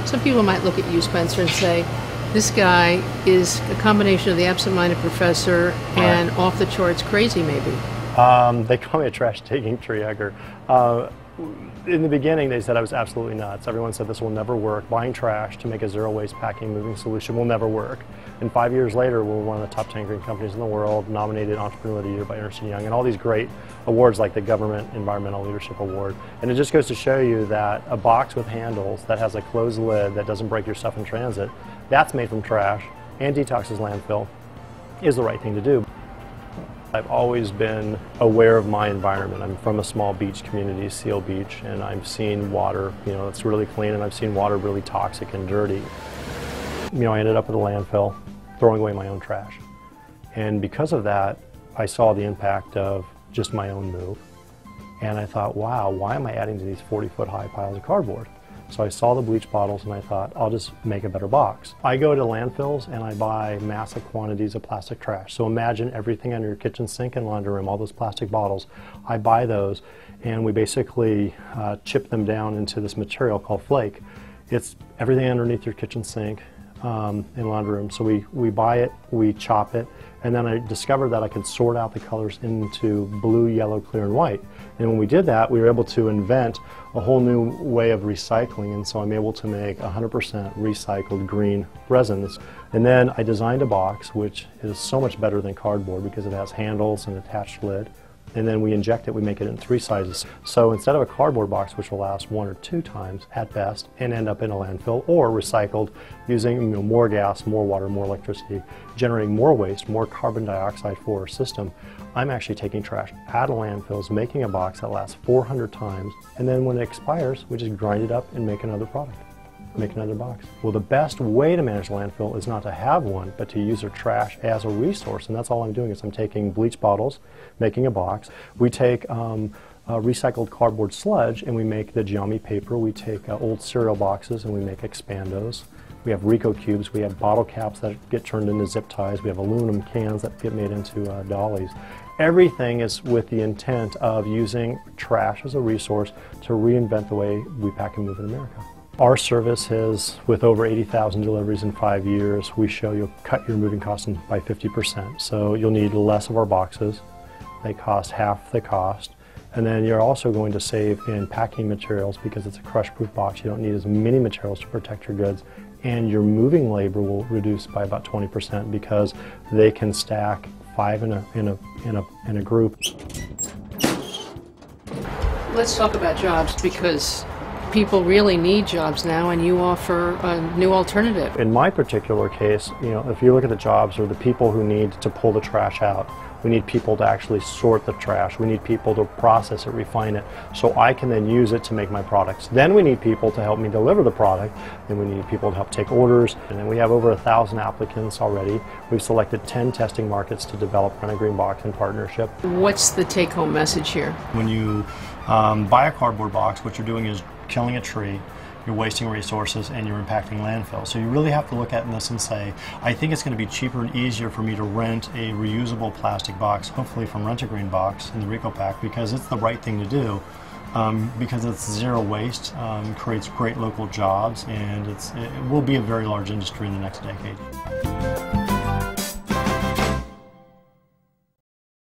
Some people might look at you, Spencer, and say, this guy is a combination of the absent-minded professor and off-the-charts crazy, maybe. They call me a trash-taking tree hugger. In the beginning, they said I was absolutely nuts. Everyone said this will never work. Buying trash to make a zero-waste packing moving solution will never work. And 5 years later, we're one of the top 10 green companies in the world, nominated Entrepreneur of the Year by Ernst & Young, and all these great awards like the Government Environmental Leadership Award. And it just goes to show you that a box with handles that has a closed lid that doesn't break your stuff in transit, that's made from trash and detoxes landfill, is the right thing to do. I've always been aware of my environment. I'm from a small beach community, Seal Beach, and I've seen water, it's really clean, and I've seen water really toxic and dirty. I ended up at a landfill, throwing away my own trash. And because of that, I saw the impact of just my own move. And I thought, wow, why am I adding to these 40-foot high piles of cardboard? So I saw the bleach bottles and I thought, I'll just make a better box. I go to landfills and I buy massive quantities of plastic trash. So imagine everything under your kitchen sink and laundry room, all those plastic bottles. I buy those and we basically chip them down into this material called flake. It's everything underneath your kitchen sink and laundry room. So we buy it, we chop it, and then I discovered that I could sort out the colors into blue, yellow, clear, and white. And when we did that, we were able to invent a whole new way of recycling, and so I'm able to make 100% recycled green resins. And then I designed a box which is so much better than cardboard because it has handles and attached lid. And then we inject it, we make it in 3 sizes. So instead of a cardboard box which will last 1 or 2 times at best and end up in a landfill, or recycled using more gas, more water, more electricity, generating more waste, more carbon dioxide for our system, I'm actually taking trash out of landfills, making a box that lasts 400 times, and then when it expires, we just grind it up and make another product. Make another box. Well, the best way to manage landfill is not to have one, but to use their trash as a resource, and that's all I'm doing is I'm taking bleach bottles, making a box. We take recycled cardboard sludge and we make the Giammi paper. We take old cereal boxes and we make expandos. We have Rico cubes, we have bottle caps that get turned into zip ties, we have aluminum cans that get made into dollies. Everything is with the intent of using trash as a resource to reinvent the way we pack and move in America. Our service is, with over 80,000 deliveries in 5 years, we show you'll cut your moving costs by 50%. So you'll need less of our boxes. They cost half the cost. And then you're also going to save in packing materials because it's a crush-proof box. You don't need as many materials to protect your goods. And your moving labor will reduce by about 20% because they can stack 5 in a group. Let's talk about jobs, because people really need jobs now, and you offer a new alternative. In my particular case, if you look at the jobs or the people who need to pull the trash out, we need people to actually sort the trash. We need people to process it, refine it, so I can then use it to make my products. Then we need people to help me deliver the product. Then we need people to help take orders. And then we have over 1,000 applicants already. We've selected 10 testing markets to develop Rent a Green Box in partnership. What's the take-home message here? When you buy a cardboard box, what you're doing is killing a tree, you're wasting resources, and you're impacting landfill. So you really have to look at this and say, I think it's going to be cheaper and easier for me to rent a reusable plastic box, hopefully from Rent a Green Box in the Rico Pack, because it's the right thing to do, because it's zero waste, creates great local jobs, and it will be a very large industry in the next decade.